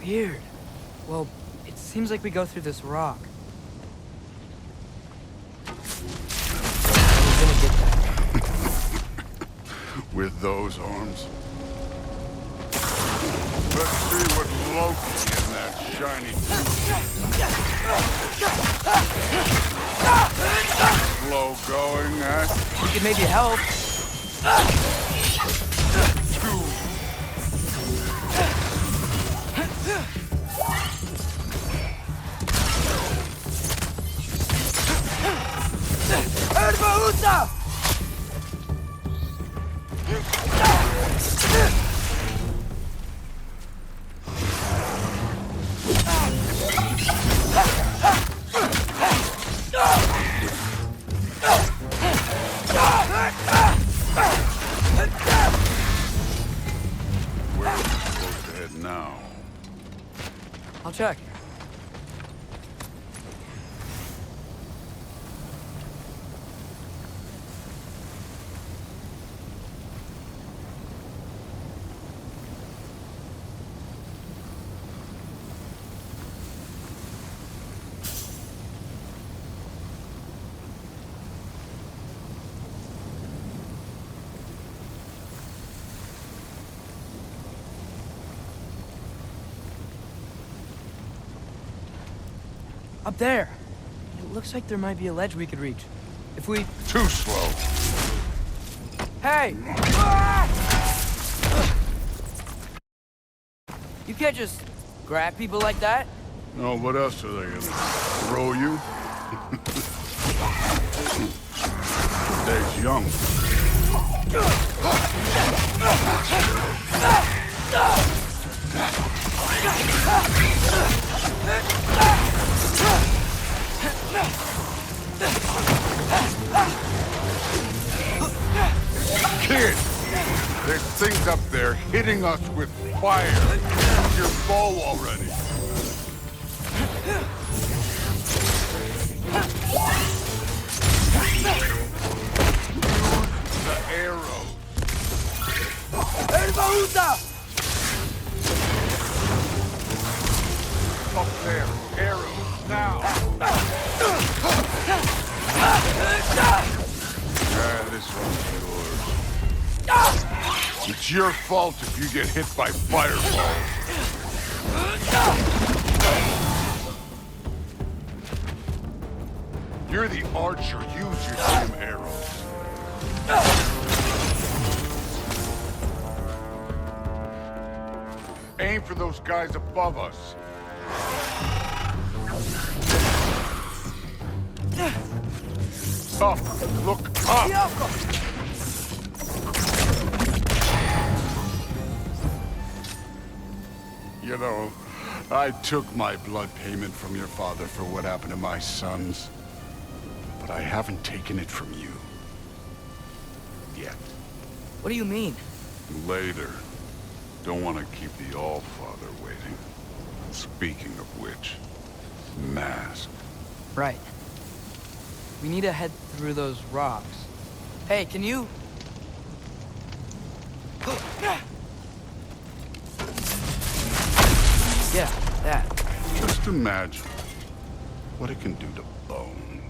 Weird. Well, it seems like we go through this rock. We're gonna get that. With those arms. Let's see what Loki in that shiny slow going, huh? We could maybe help. Where are we supposed to head now? I'll check. Up there. It looks like there might be a ledge we could reach. If we... Too slow. Hey! You can't just grab people like that. No, what else are they gonna throw you? Dave's young. Kid, there's things up there hitting us with fire. Use your bow already. Use the arrows. Up there, arrows, now. This one's yours. It's your fault if you get hit by fireballs. You're the archer. Use your damn arrows. Aim for those guys above us. Up! Look up! You know, I took my blood payment from your father for what happened to my sons. But I haven't taken it from you. Yet. What do you mean? Later. Don't want to keep the All-Father waiting. Speaking of which, mask. Right. We need to head through those rocks. Hey, can you... Yeah, that. Just imagine what it can do to bone.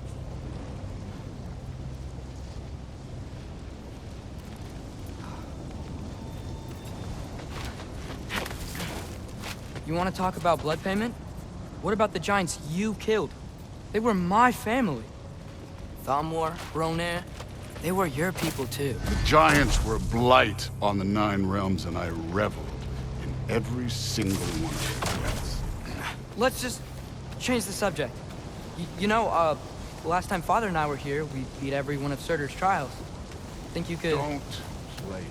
You want to talk about blood payment? What about the giants you killed? They were my family. Thamor, Ronair, they were your people too. The giants were blight on the Nine Realms, and I reveled in every single one of their deaths. Let's just change the subject. You know, last time Father and I were here, we beat every one of Surtur's trials. Think you could... Don't play.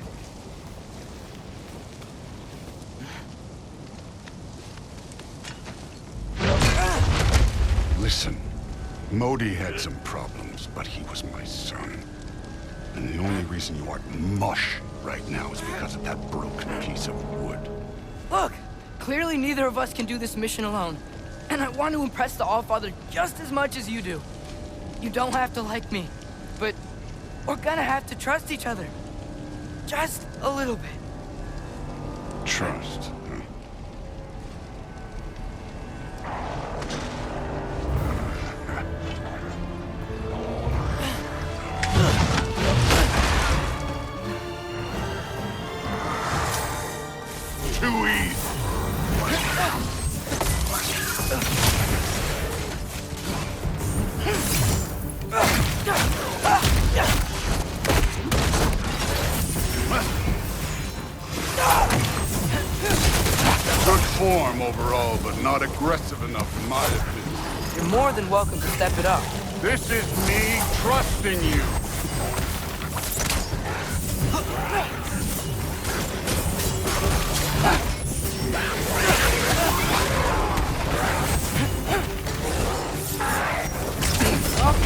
Listen, Modi had some problems, but he was my son. And the only reason you aren't mush right now is because of that broken piece of wood. Look, clearly neither of us can do this mission alone. And I want to impress the All-Father just as much as you do. You don't have to like me, but we're gonna have to trust each other. Just a little bit. Trust, huh? overall, but not aggressive enough in my opinion. You're more than welcome to step it up. This is me trusting you.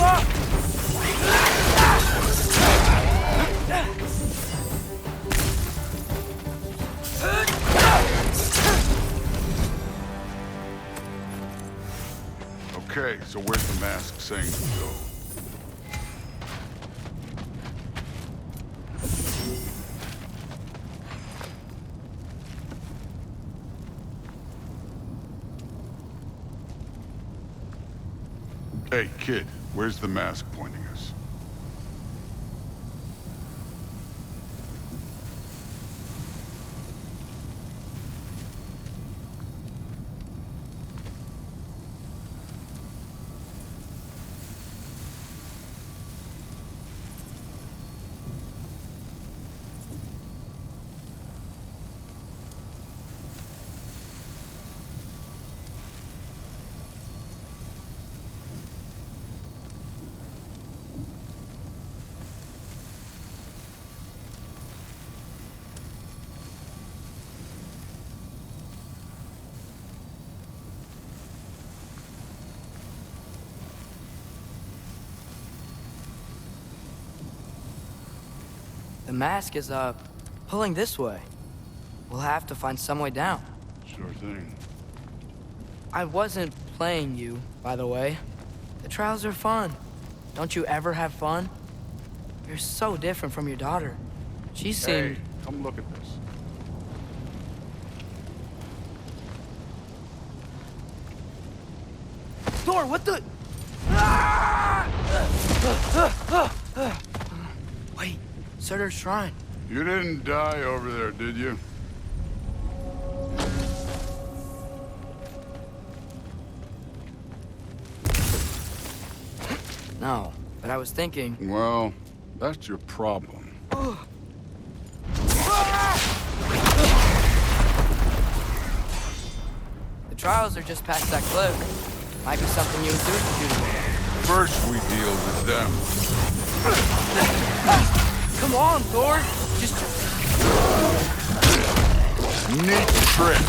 Up! Okay, so where's the mask saying to go? Hey, kid, where's the mask pointing us? The mask is, pulling this way. We'll have to find some way down. Sure thing. I wasn't playing you, by the way. The trials are fun. Don't you ever have fun? You're so different from your daughter. She seemed... Hey, come look at this. Thor, what the... Wait, Surtur's shrine. You didn't die over there, did you? No, but I was thinking... Well, that's your problem. The trials are just past that cliff. Might be something you and Zeus could do together. First we deal with them. Come on, Thor! Just... Neat trick.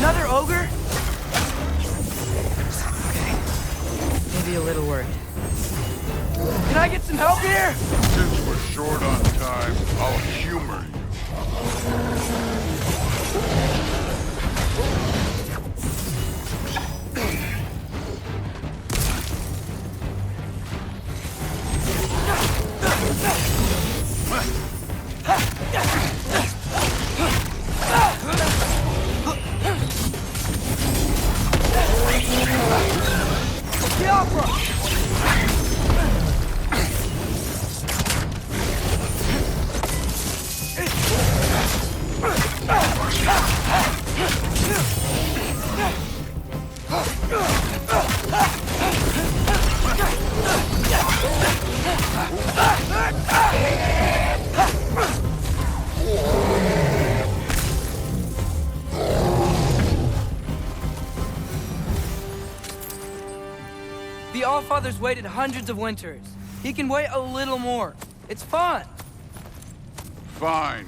Another ogre? Okay. Maybe a little worried. Can I get some help here? Since we're short on time, I'll humor you. The opera! The Allfather's waited hundreds of winters. He can wait a little more. It's fun. Fine.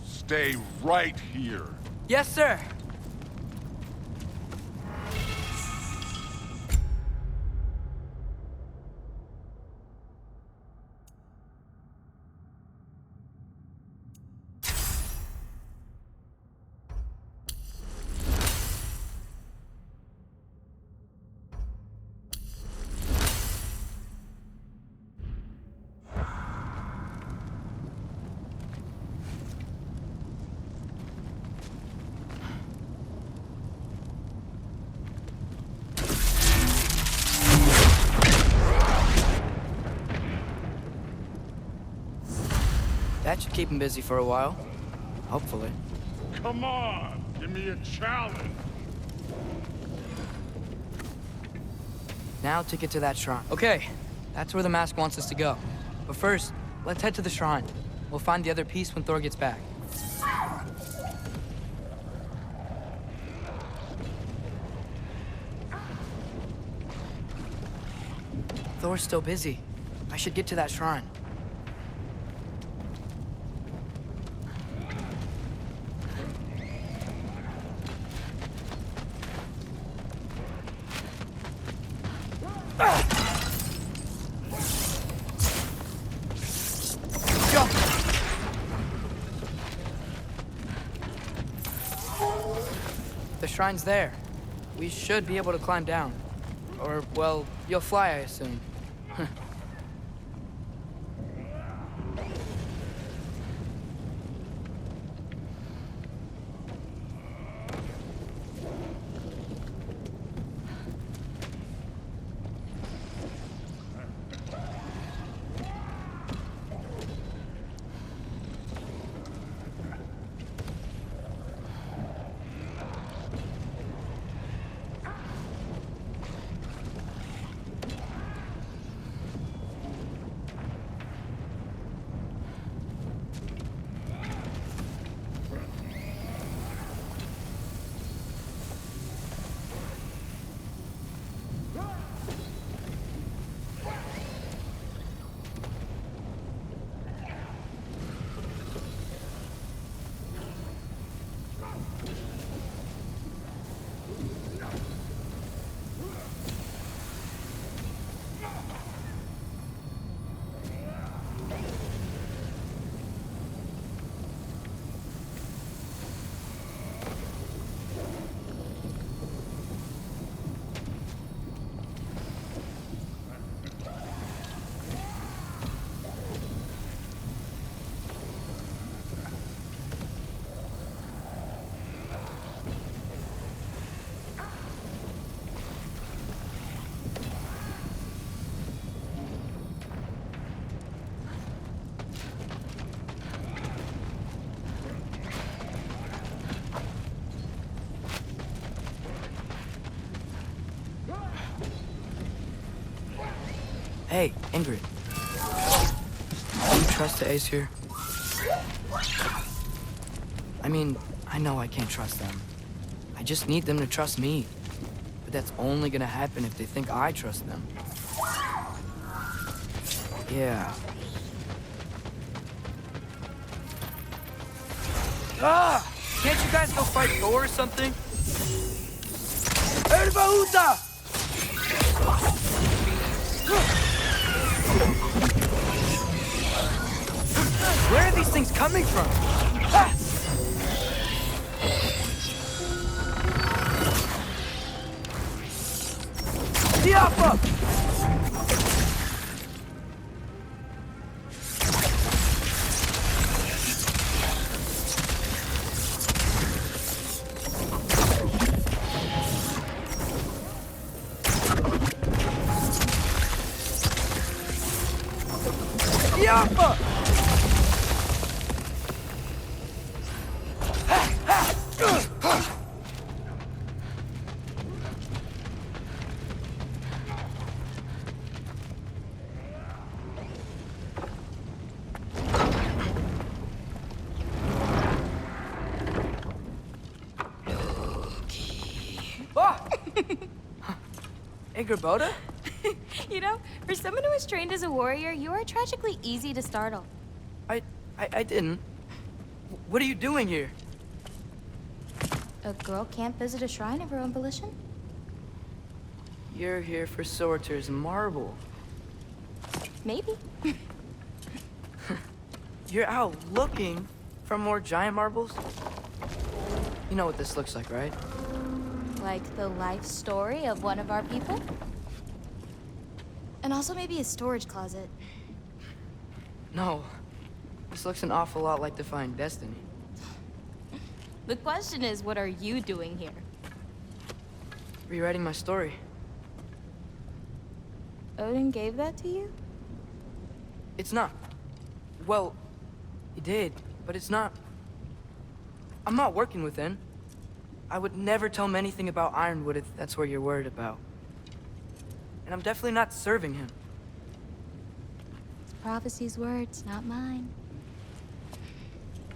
Stay right here. Yes, sir. That should keep him busy for a while. Hopefully. Come on, give me a challenge. Now to get to that shrine. Okay, that's where the mask wants us to go. But first, let's head to the shrine. We'll find the other piece when Thor gets back. Thor's still busy. I should get to that shrine. The shrine's there. We should be able to climb down. Or, well, you'll fly, I assume. Hey, Ingrid. Do you trust the Ace here? I mean, I know I can't trust them. I just need them to trust me. But that's only gonna happen if they think I trust them. Yeah. Ah! Can't you guys go fight Thor or something? Erbahuta! Where are these things coming from? Ah! Diapa! Diapa! Ingrid? You know, for someone who was trained as a warrior, you are tragically easy to startle. I didn't. What are you doing here? A girl can't visit a shrine of her own volition? You're here for Sorter's marble. Maybe. You're out looking for more giant marbles? You know what this looks like, right? Like the life story of one of our people? And also maybe a storage closet. No. This looks an awful lot like Defying Destiny. The question is, what are you doing here? Rewriting my story. Odin gave that to you? It's not. Well, He did, but it's not... I'm not working with him. I would never tell him anything about Ironwood if that's what you're worried about. And I'm definitely not serving him. It's Prophecy's words, not mine.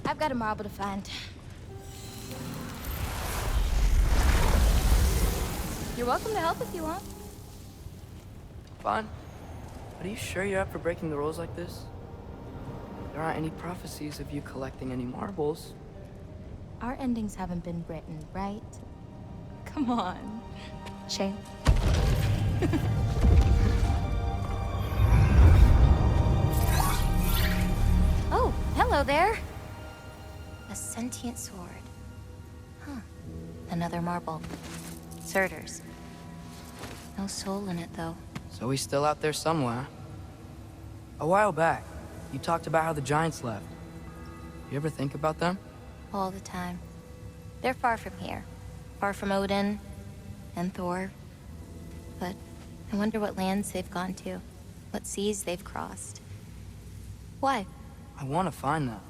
I've got a marble to find. You're welcome to help if you want. Vaughn, are you sure you're up for breaking the rules like this? There aren't any prophecies of you collecting any marbles. Our endings haven't been written, right? Come on. Shame. Oh, hello there. A sentient sword. Huh. Another marble. Surtur's. No soul in it, though. So he's still out there somewhere. A while back, you talked about how the giants left. You ever think about them? All the time. They're far from here. Far from Odin and Thor. But I wonder what lands they've gone to. What seas they've crossed. Why? I want to find them.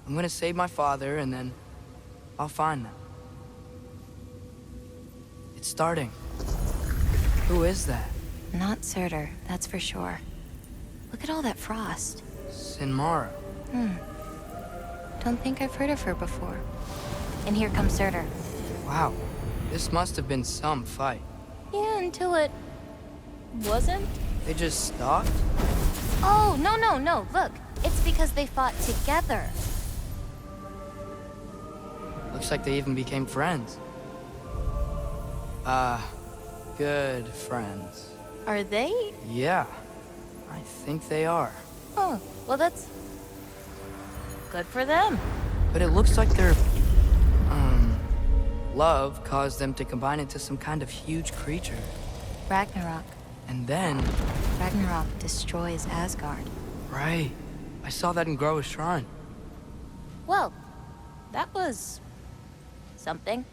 I'm gonna save my father, and then I'll find them. It's starting. Who is that? Not Surtur, that's for sure. Look at all that frost. Sinmara. Don't think I've heard of her before. And here comes Surtur. Wow. This must have been some fight. Yeah, until it... wasn't? They just stopped? Oh, no. Look, it's because they fought together. Looks like they even became friends. Good friends. Are they? Yeah, I think they are. Oh, well that's... good for them. But it looks like their, love caused them to combine into some kind of huge creature. Ragnarok. And then... Ragnarok destroys Asgard. Right. I saw that in Groa's shrine. Well, that was... something.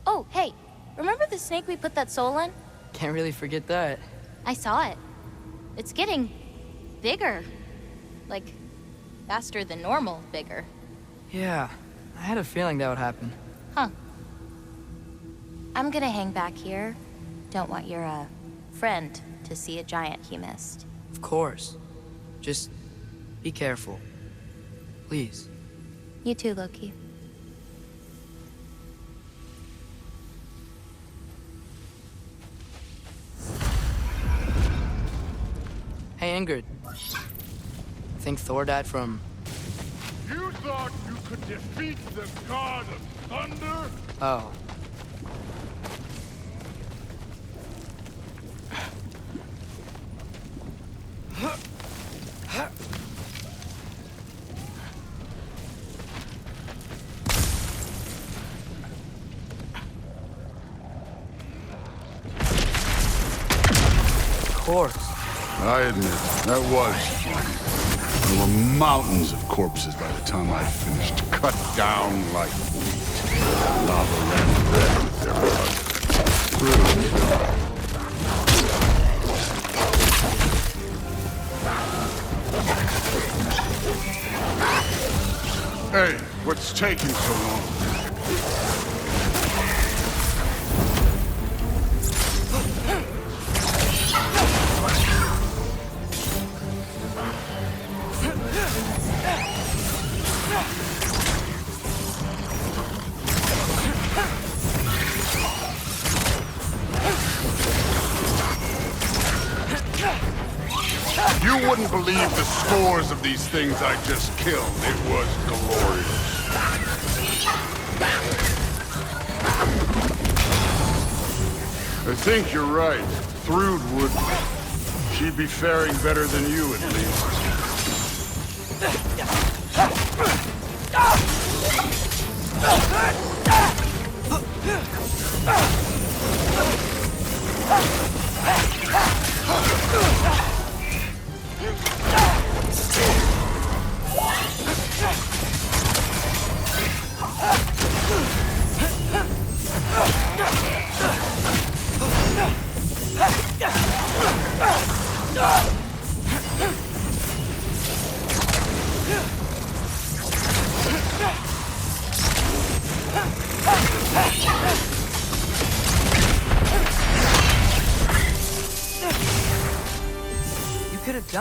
Oh, hey, remember the snake we put that soul in? Can't really forget that. I saw it. It's getting... bigger. Like, faster than normal bigger. Yeah, I had a feeling that would happen. Huh. I'm gonna hang back here. Don't want your, friend to see a giant he missed. Of course. Just be careful. Please. You too, Loki. Hey, Ingrid. Think Thor died from... You thought you could defeat the god of thunder? Oh. Of course. I admit, that was fun. There were mountains of corpses by the time I finished, cut down like wheat. Lava ran red with their blood. Hey, what's taking so long? You wouldn't believe the scores of these things I just killed. It was glorious. I think you're right. Thrud would... she'd be faring better than you, at least.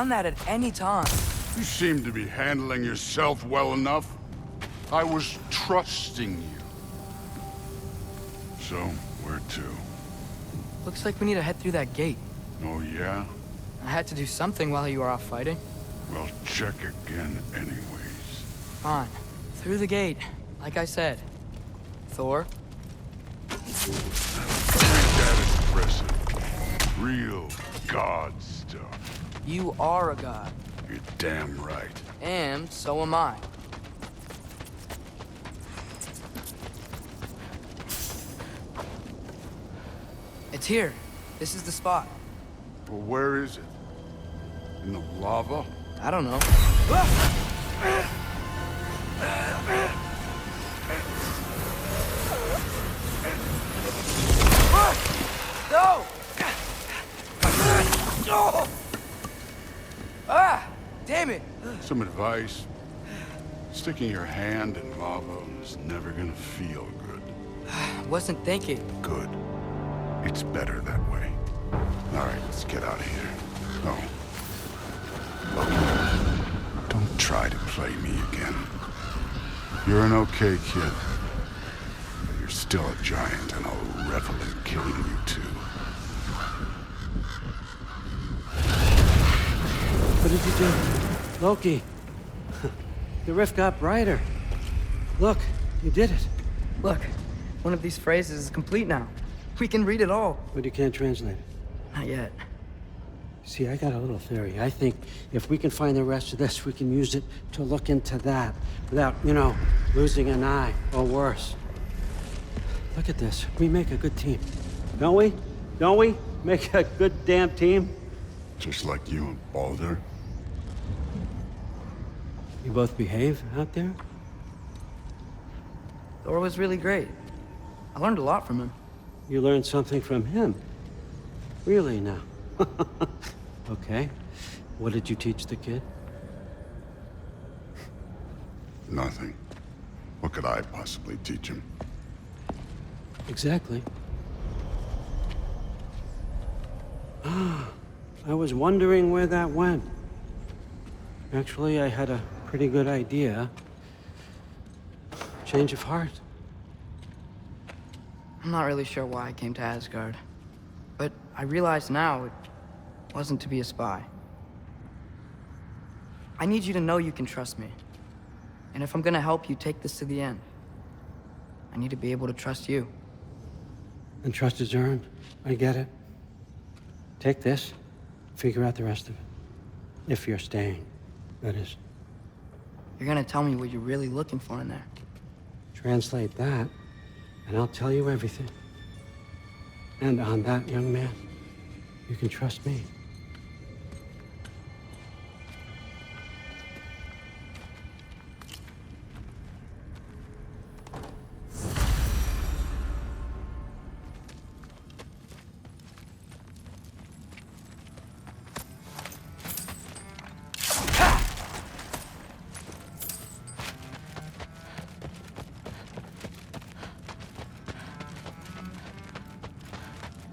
done that at any time. You seem to be handling yourself well enough. I was trusting you. So, where to? Looks like we need to head through that gate. Oh, yeah? I had to do something while you were off fighting. Well, check again anyways. Fine. Through the gate, like I said. Thor? Ain't that impressive? Real god stuff. You are a god. You're damn right. And so am I. It's here. This is the spot. Well, where is it? In the lava? I don't know. No! Ah! Damn it! Some advice. Sticking your hand in lava is never gonna feel good. Wasn't thinking. Good. It's better that way. All right, let's get out of here. Oh. Look, don't try to play me again. You're an okay kid. But you're still a giant, and I'll revel in killing you too. What did you do? Loki. The rift got brighter. Look, you did it. Look, one of these phrases is complete now. We can read it all. But you can't translate it. Not yet. See, I got a little theory. I think if we can find the rest of this, we can use it to look into that without, losing an eye or worse. Look at this. We make a good team. Don't we? Don't we? Make a good damn team? Just like you and Baldur. You both behave out there? Thor was really great. I learned a lot from him. You learned something from him? Really now? Okay. What did you teach the kid? Nothing. What could I possibly teach him? Exactly. I was wondering where that went. Actually, I had a pretty good idea. Change of heart. I'm not really sure why I came to Asgard. But I realize now it wasn't to be a spy. I need you to know you can trust me. And if I'm gonna help you take this to the end, I need to be able to trust you. And trust is earned. I get it. Take this, figure out the rest of it. If you're staying, that is. You're gonna tell me what you're really looking for in there. Translate that, and I'll tell you everything. And on that, young man, you can trust me.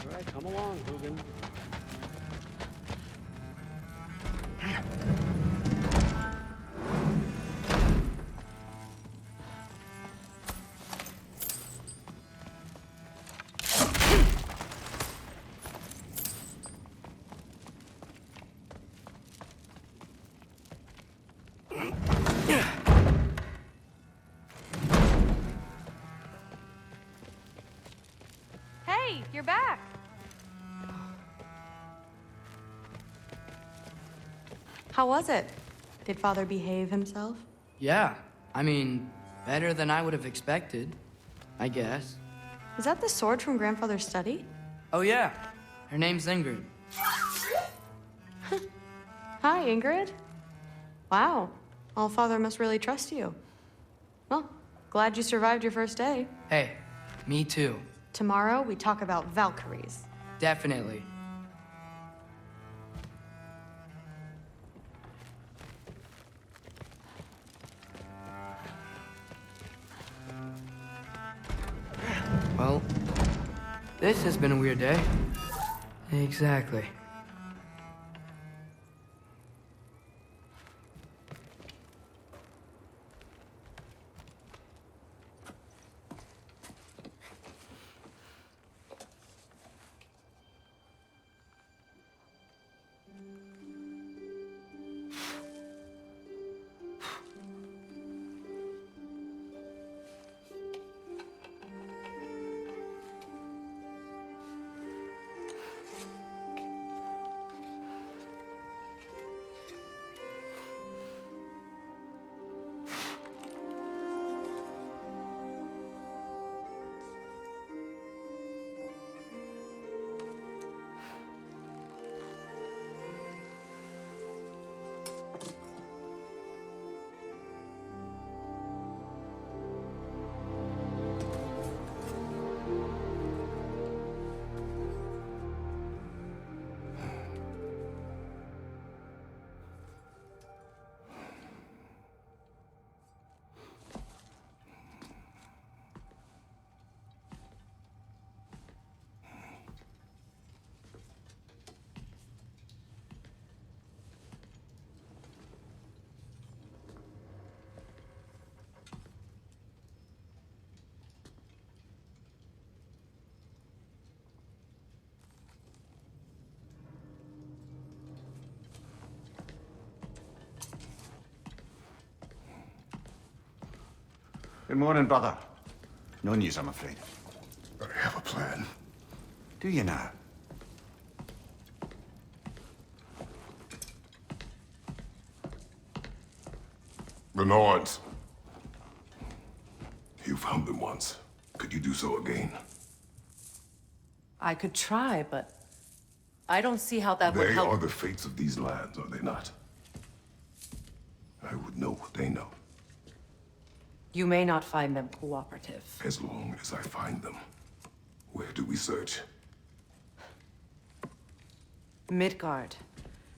All right, come along, Hugin. Hey, you're back. How was it? Did Father behave himself? Yeah, I mean, better than I would have expected, I guess. Is that the sword from Grandfather's study? Oh yeah, her name's Ingrid. Hi, Ingrid. Wow, All-Father must really trust you. Well, glad you survived your first day. Hey, me too. Tomorrow, we talk about Valkyries. Definitely. Well, this has been a weird day. Exactly. Good morning, brother. No news, I'm afraid. I have a plan. Do you now? The Norns. You found them once. Could you do so again? I could try, but I don't see how that would They help. are the fates of these lands, are they not? I would know what they know, You may not find them cooperative. as long as I find them. Where do we search? Midgard.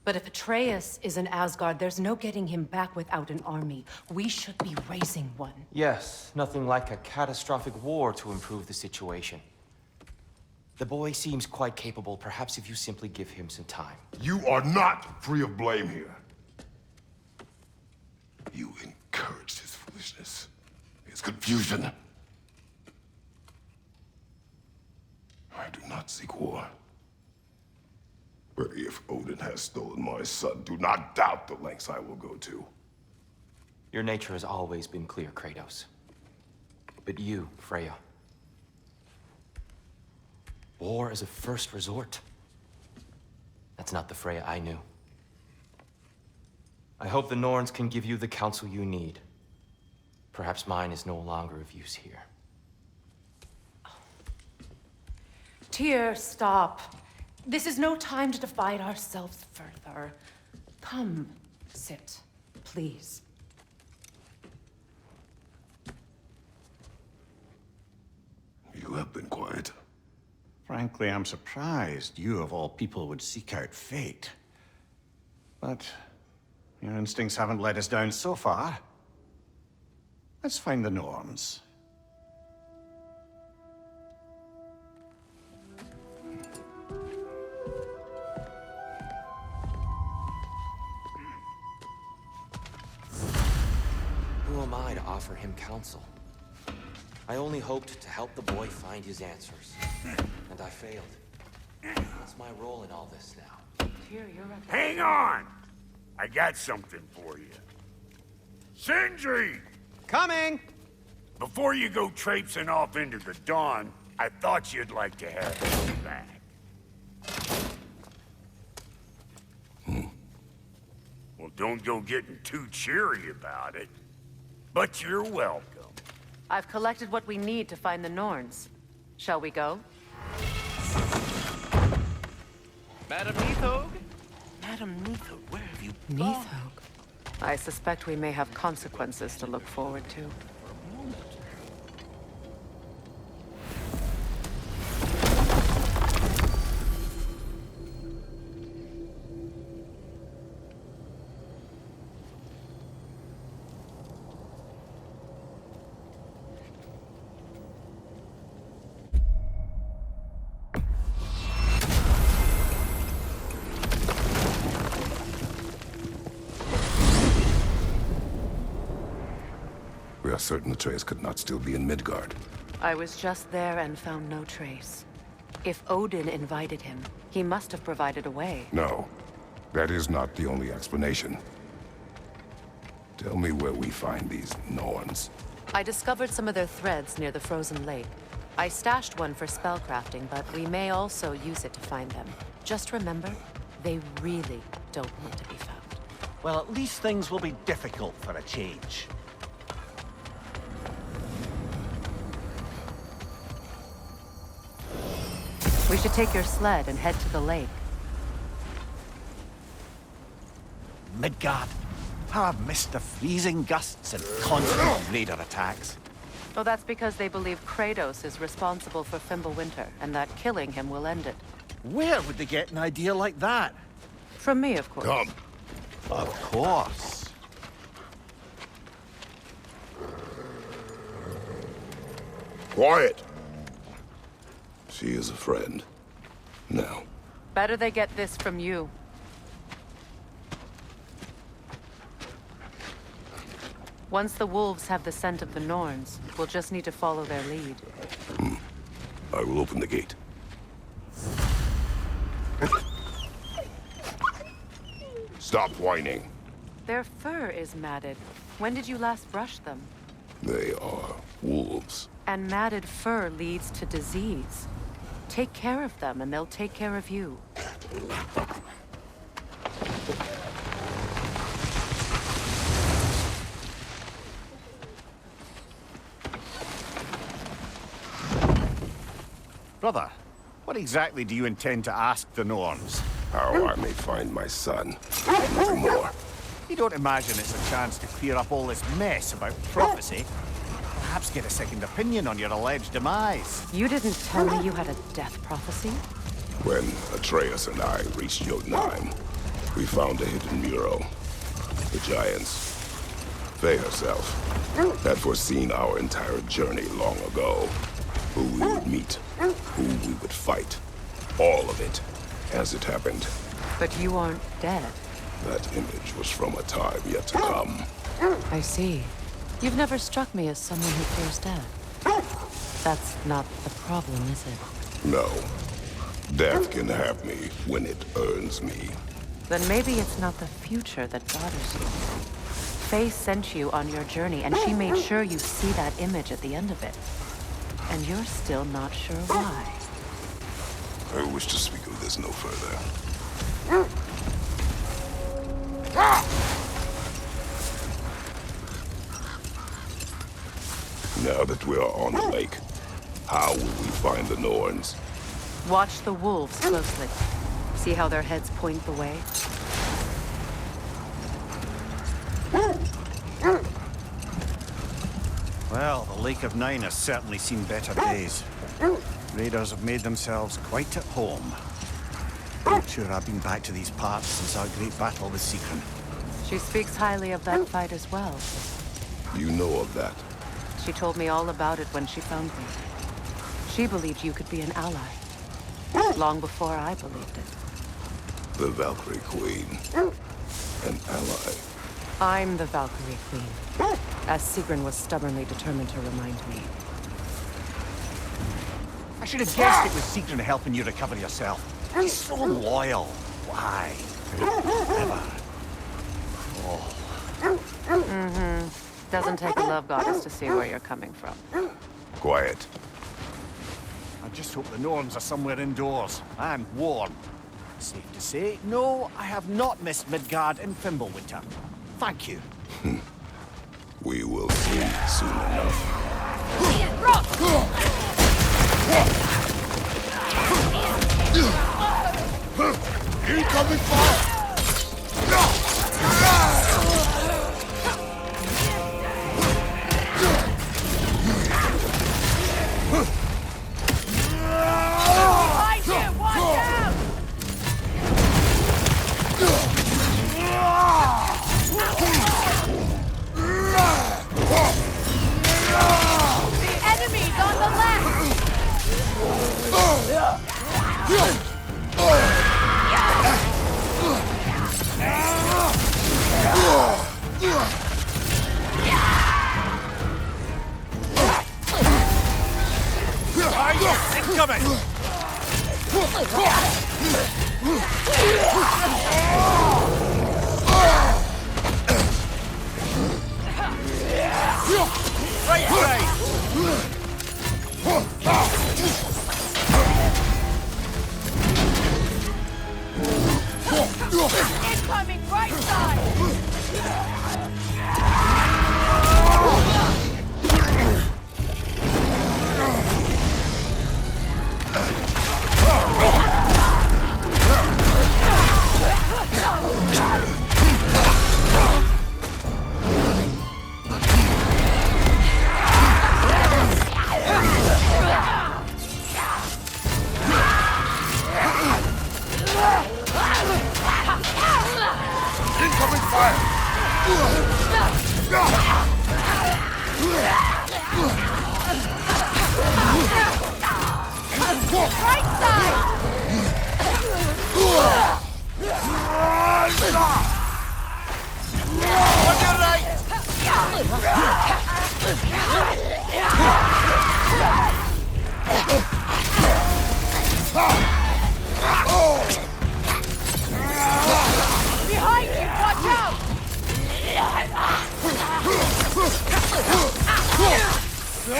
But if Atreus is in Asgard, there's no getting him back without an army. We should be raising one. Yes, nothing like a catastrophic war to improve the situation. The boy seems quite capable. Perhaps if you simply give him some time. You are not free of blame here. You encouraged his foolishness, his confusion. I do not seek war. But if Odin has stolen my son, do not doubt the lengths I will go to. Your nature has always been clear, Kratos. But you, Freya. War is a first resort. That's not the Freya I knew. I hope the Norns can give you the counsel you need. Perhaps mine is no longer of use here. Tyr, stop. This is no time to divide ourselves further. Come, sit, please. You have been quiet. Frankly, I'm surprised you, of all people, would seek out fate. But your instincts haven't let us down so far. Let's find the Norns. Who am I to offer him counsel? I only hoped to help the boy find his answers. And I failed. What's my role in all this now? Tyr, you're right. Hang on! I got something for you. Sindri! Coming! Before you go traipsing off into the dawn, I thought you'd like to have this back. Well, don't go getting too cheery about it. But you're welcome. I've collected what we need to find the Norns. Shall we go? Madam Neathog? Madam Neathog, where have you Neathog. I suspect we may have consequences to look forward to. We are certain Atreus could not still be in Midgard. I was just there and found no trace. If Odin invited him, he must have provided a way. No, that is not the only explanation. Tell me where we find these Norns. I discovered some of their threads near the frozen lake. I stashed one for spellcrafting, but we may also use it to find them. Just remember, they really don't want to be found. Well, at least things will be difficult for a change. We should take your sled and head to the lake. Midgard. How I've missed the freezing gusts and constant raider attacks. Oh, that's because they believe Kratos is responsible for Fimbulwinter, and that killing him will end it. Where would they get an idea like that? From me, of course. Come. Of course. Quiet! She is a friend. Now. Better they get this from you. Once the wolves have the scent of the Norns, we'll just need to follow their lead. I will open the gate. Stop whining. Their fur is matted. When did you last brush them? They are Wolves. And matted fur leads to disease. Take care of them, and they'll take care of you. Brother, what exactly do you intend to ask the Norns? How I may find my son. Nothing more. You don't imagine it's a chance to clear up all this mess about prophecy? Perhaps get a second opinion on your alleged demise. You didn't tell me you had a death prophecy? When Atreus and I reached Jotunheim, we found a hidden mural. The Giants, they herself, had foreseen our entire journey long ago. Who we would meet, who we would fight. All of it, as it happened. But you aren't dead. That image was from a time yet to come. I see. You've never struck me as someone who fears death. That's not the problem, is it? No. Death can have me when it earns me. Then maybe it's not the future that bothers you. Faye sent you on your journey, and she made sure you see that image at the end of it. And you're still not sure why. I wish to speak of this no further. Now that we are on the lake, how will we find the Norns? Watch the wolves closely. See how their heads point the way? Well, the Lake of Nine has certainly seen better days. Raiders have made themselves quite at home. I'm sure I've been back to these parts since our great battle with Sigrun. She speaks highly of that fight as well. You know of that? She told me all about it when she found me. She believed you could be an ally. Long before I believed it. The Valkyrie Queen. An ally. I'm the Valkyrie Queen, as Sigrun was stubbornly determined to remind me. I should have guessed it was Sigrun helping you recover yourself. He's so loyal. Why? Ever. Oh. Doesn't take a love goddess to see where you're coming from. Quiet. I just hope the Norns are somewhere indoors and warm. Safe to say, no, I have not missed Midgard in Fimbulwinter. Thank you. We will see soon enough. Incoming fire! Incoming right side! Behind you! Watch out! The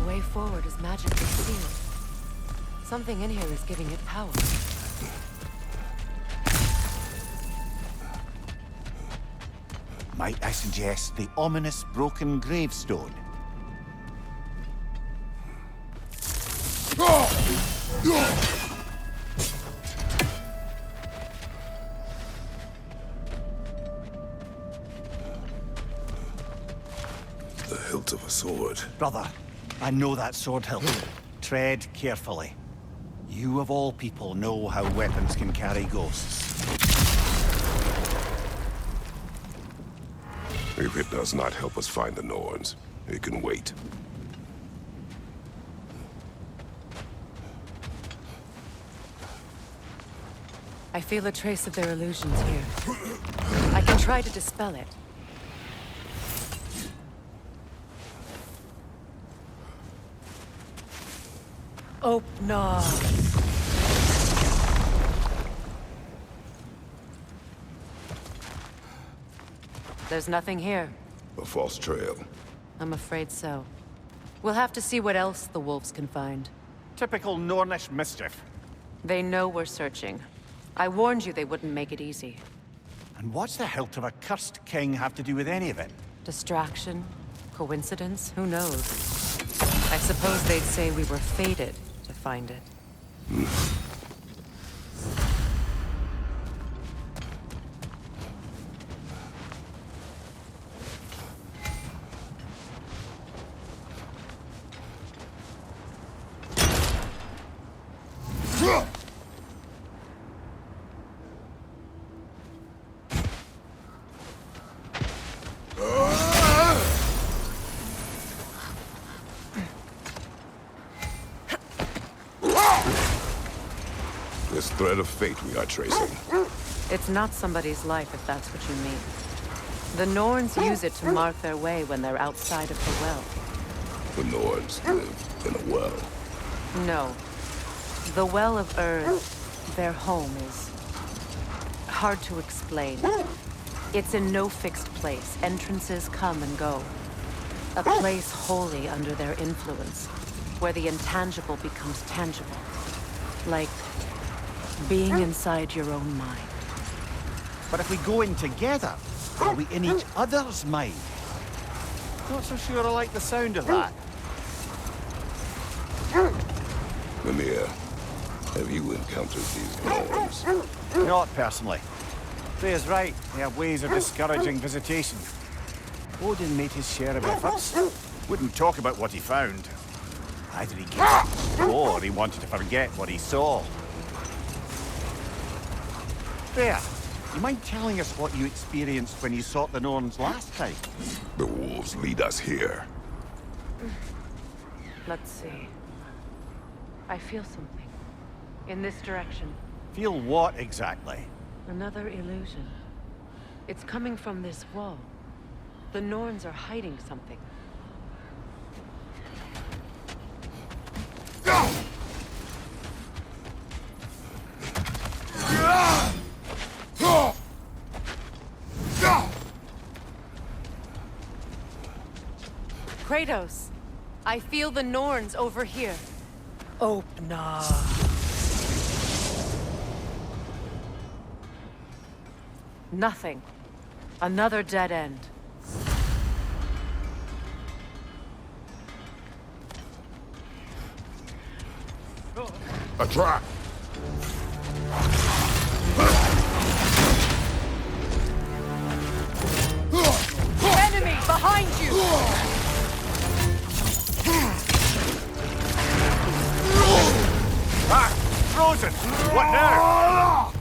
way forward is magically sealed. Something in here is giving it power. Might I suggest the ominous broken gravestone? The hilt of a sword. Brother, I know that sword hilt. Tread carefully. You of all people know how weapons can carry ghosts. If it does not help us find the Norns, it can wait. I feel a trace of their illusions here. I can try to dispel it. Oh, no. There's nothing here. A false trail. I'm afraid so. We'll have to see what else the wolves can find. Typical Nornish mischief. They know we're searching. I warned you they wouldn't make it easy. And what's the hilt of a cursed king have to do with any of it? Distraction? Coincidence? Who knows? I suppose they'd say we were fated to find it. This thread of fate we are tracing. It's not somebody's life, if that's what you mean. The Norns use it to mark their way when they're outside of the well. The Norns live in a well. No. The Well of Ur, their home, is hard to explain. It's in no fixed place. Entrances come and go. A place wholly under their influence, where the intangible becomes tangible. Like being inside your own mind. But if we go in together, are we in each other's mind? Not so sure I like the sound of that. Mimir, have you encountered these Norns? Not personally. Freya's right. They have ways of discouraging visitation. Odin made his share of efforts. Wouldn't talk about what he found. Either he gave up, or he wanted to forget what he saw. Freya, you mind telling us what you experienced when you sought the Norns last time? The wolves lead us here. Let's see. I feel something. In this direction. Feel what exactly? Another illusion. It's coming from this wall. The Norns are hiding something. Kratos, I feel the Norns over here. Oh, nah. Nothing. Another dead end. A trap! Enemy behind you! Ah! Frozen! What now?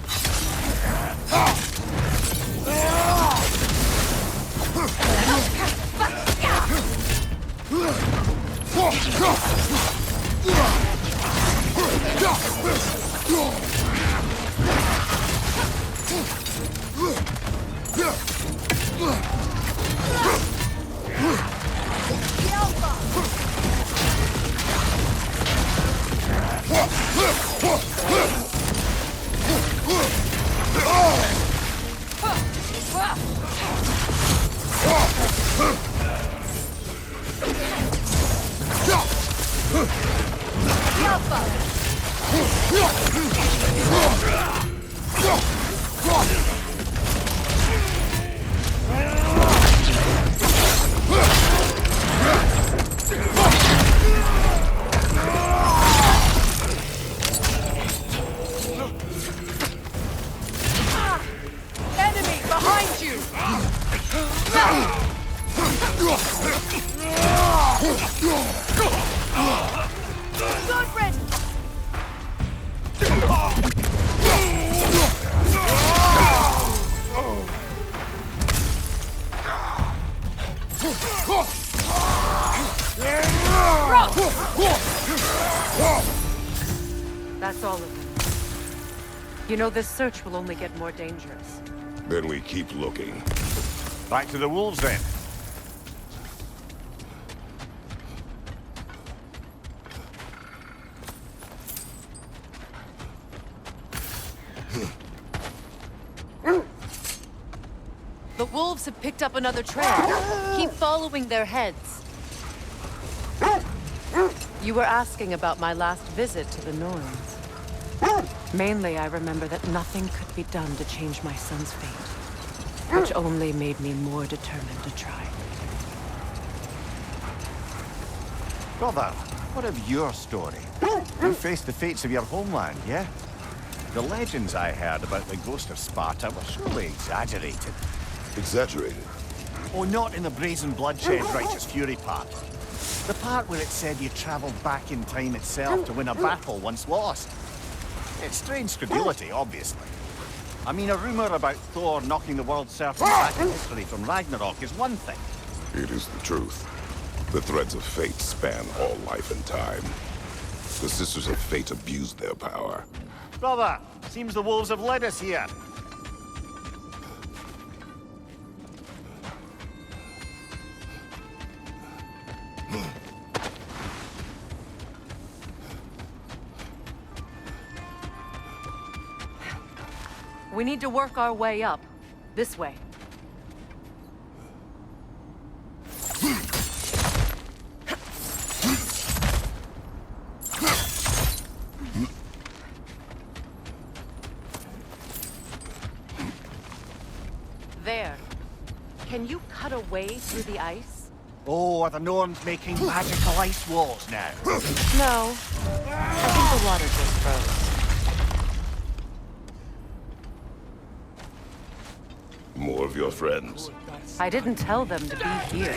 Enemy behind you! Good riddance! That's all of them. You know, this search will only get more dangerous. Then we keep looking. Back to the wolves, then. The wolves have picked up another trail. Keep following their heads. You were asking about my last visit to the Norns. Mainly, I remember that nothing could be done to change my son's fate, which only made me more determined to try. Brother, what of your story? You faced the fates of your homeland, yeah? The legends I heard about the ghost of Sparta were surely exaggerated. Exaggerated? Oh, not in the brazen bloodshed righteous fury part. The part where it said you traveled back in time itself to win a battle once lost. It's strange credulity, obviously. I mean, a rumor about Thor knocking the world serpent back in history from Ragnarok is one thing. It is the truth. The threads of fate span all life and time. The Sisters of Fate abused their power. Brother, seems the wolves have led us here. We need to work our way up. This way. There. Can you cut a way through the ice? Oh, are the Norns making magical ice walls now? No. I think the water just froze. More of your friends. I didn't tell them to be here.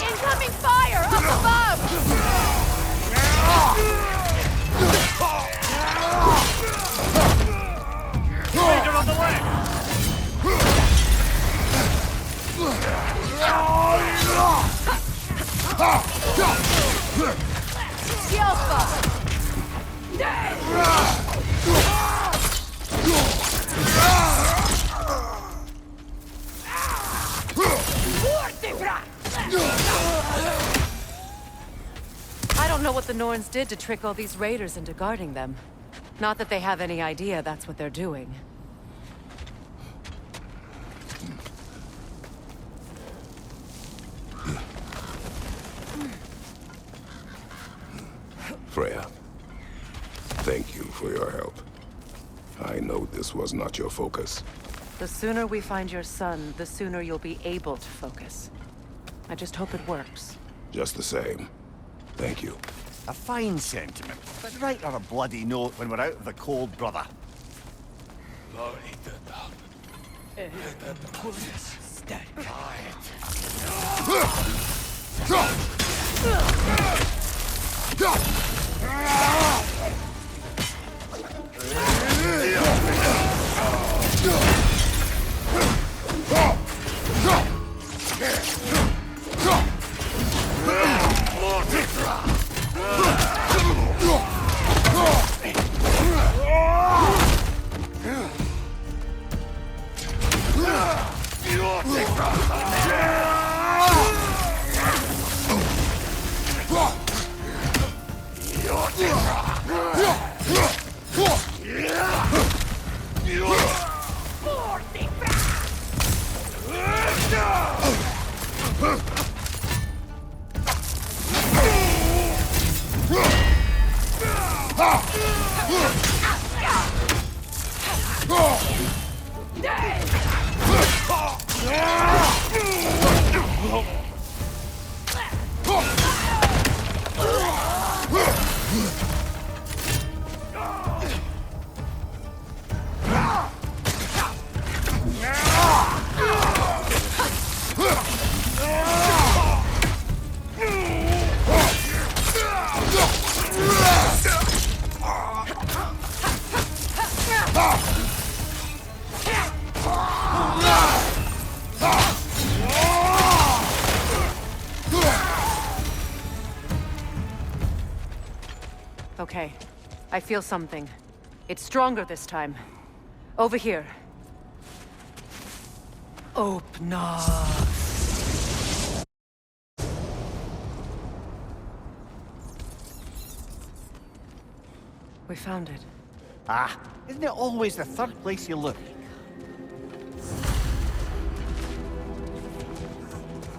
Incoming fire! Up above! Raider on the way! I don't know what the Norns did to trick all these raiders into guarding them. Not that they have any idea that's what they're doing. Freya, thank you for your help. I know this was not your focus. The sooner we find your son, the sooner you'll be able to focus. I just hope it works. Just the same. Thank you. A fine sentiment, but write her a bloody note when we're out of the cold, brother. Okay, I feel something. It's stronger this time. Over here. Open up. We found it. Ah, isn't it always the third place you look?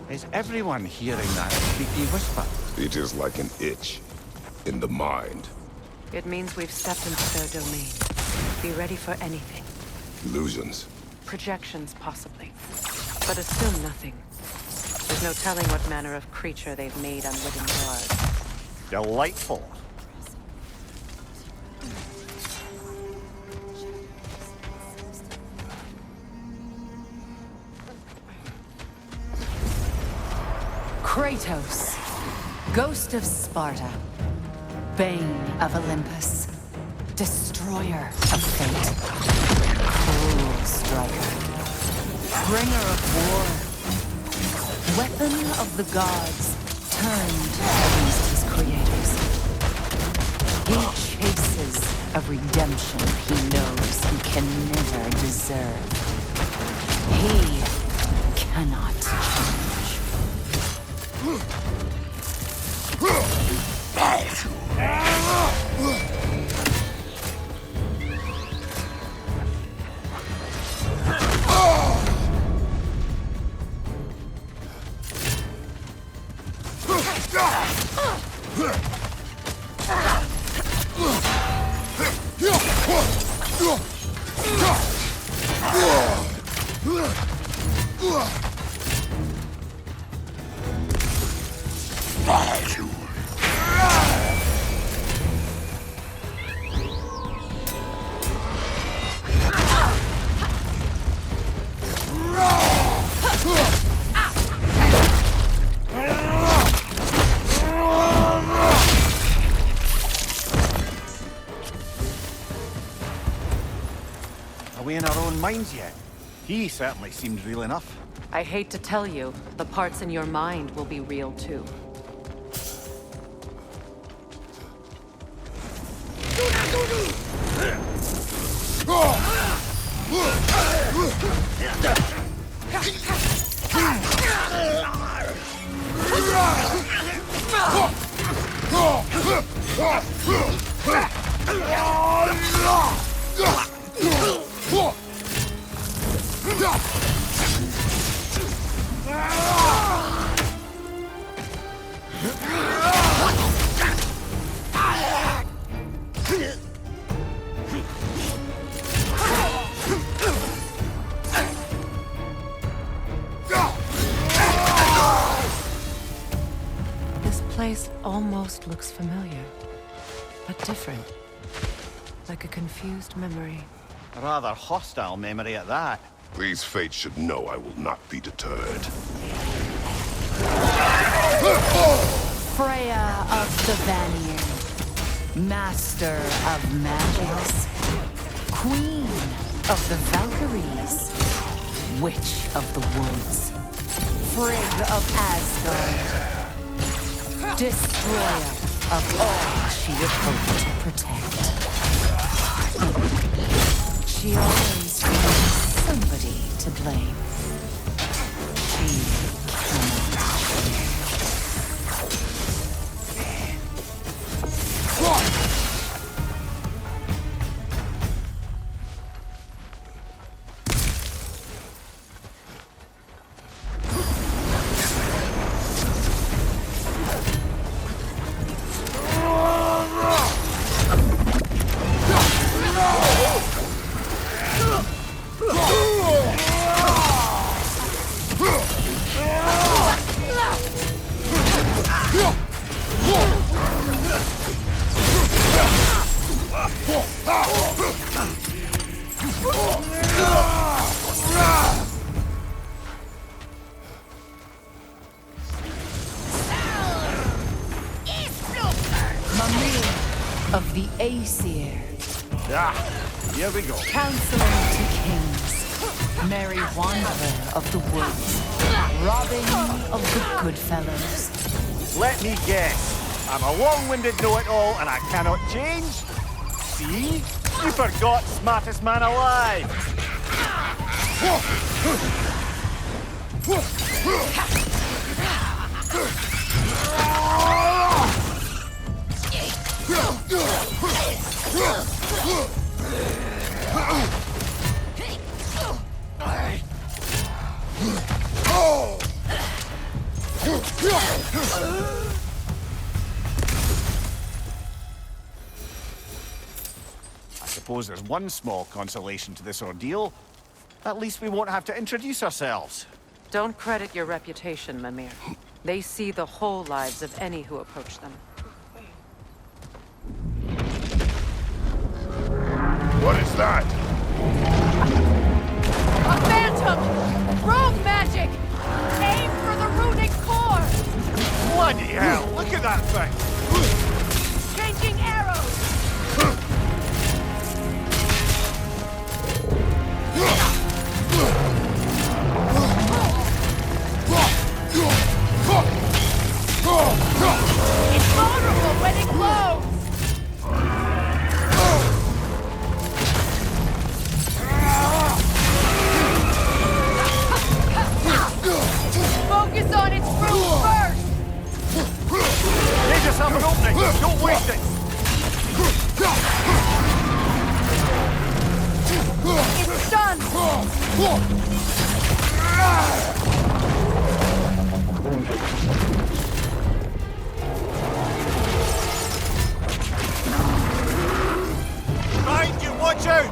Is everyone hearing that creepy whisper? It is like an itch in the mind. It means we've stepped into their domain. Be ready for anything. Illusions. Projections, possibly. But assume nothing. There's no telling what manner of creature they've made unwitting guards. Delightful. Kratos, Ghost of Sparta, Bane of Olympus, Destroyer of Fate, Cruel Striker, Bringer of War, Weapon of the Gods, turned against his creators. He chases a redemption he knows he can never deserve. He cannot change. Are we in our own minds yet? He certainly seemed real enough. I hate to tell you, the parts in your mind will be real too. This place almost looks familiar, but different. Like a confused memory. A rather hostile memory at that. These fates should know I will not be deterred. Freya of the Vanir, Master of Magics, Queen of the Valkyries, Witch of the Woods, Frigg of Asgard, Destroyer of all she would hope to protect. She always finds somebody to blame. She cannot change. Mimir of the Aesir. Ah, here we go. Counselor to kings. Merry wanderer of the woods. Robin of the good fellows. Let me guess. I'm a long-winded know-it-all and I cannot change? See? You forgot smartest man alive! I suppose there's one small consolation to this ordeal. At least we won't have to introduce ourselves. Don't credit your reputation, Mimir. They see the whole lives of any who approach them. What is that? A phantom! Rogue magic! Aim for the runic core! Bloody hell, look at that thing! Changing arrows! It's vulnerable when it glows! Focus on its fruit first! Make yourself an opening! Don't waste it! It's done! Mind you, watch out!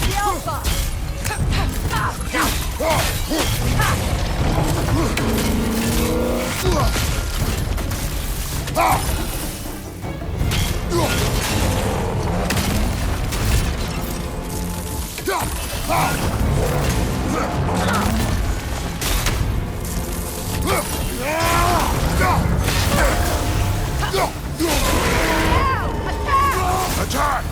The Alpha! Attack!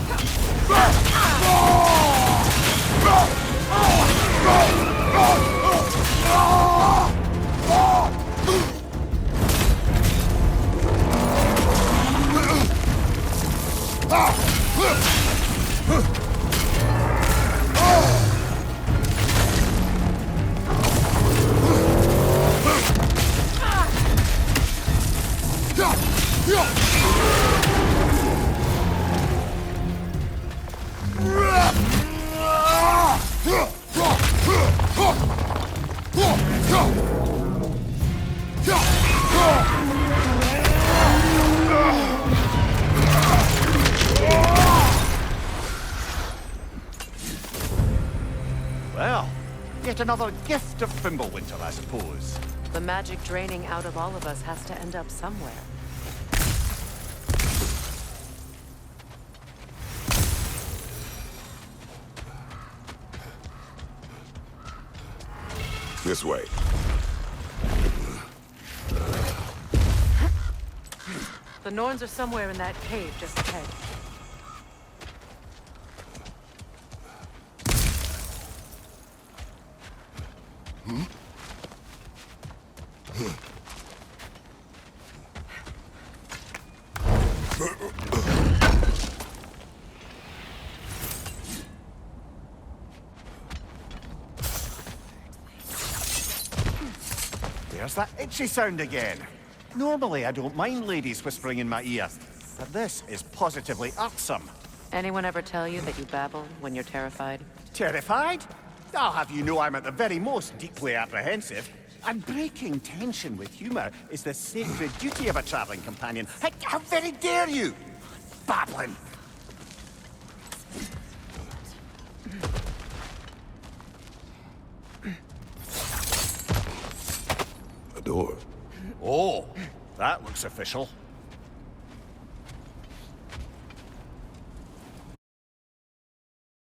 Well, yet another gift of Fimbulwinter, I suppose. The magic draining out of all of us has to end up somewhere. This way. The Norns are somewhere in that cave just ahead. There's that itchy sound again. Normally, I don't mind ladies whispering in my ear, but this is positively irksome. Anyone ever tell you that you babble when you're terrified? Terrified? I'll have you know I'm at the very most deeply apprehensive. And breaking tension with humor is the sacred duty of a traveling companion. How very dare you! Babbling! A door. Oh, that looks official.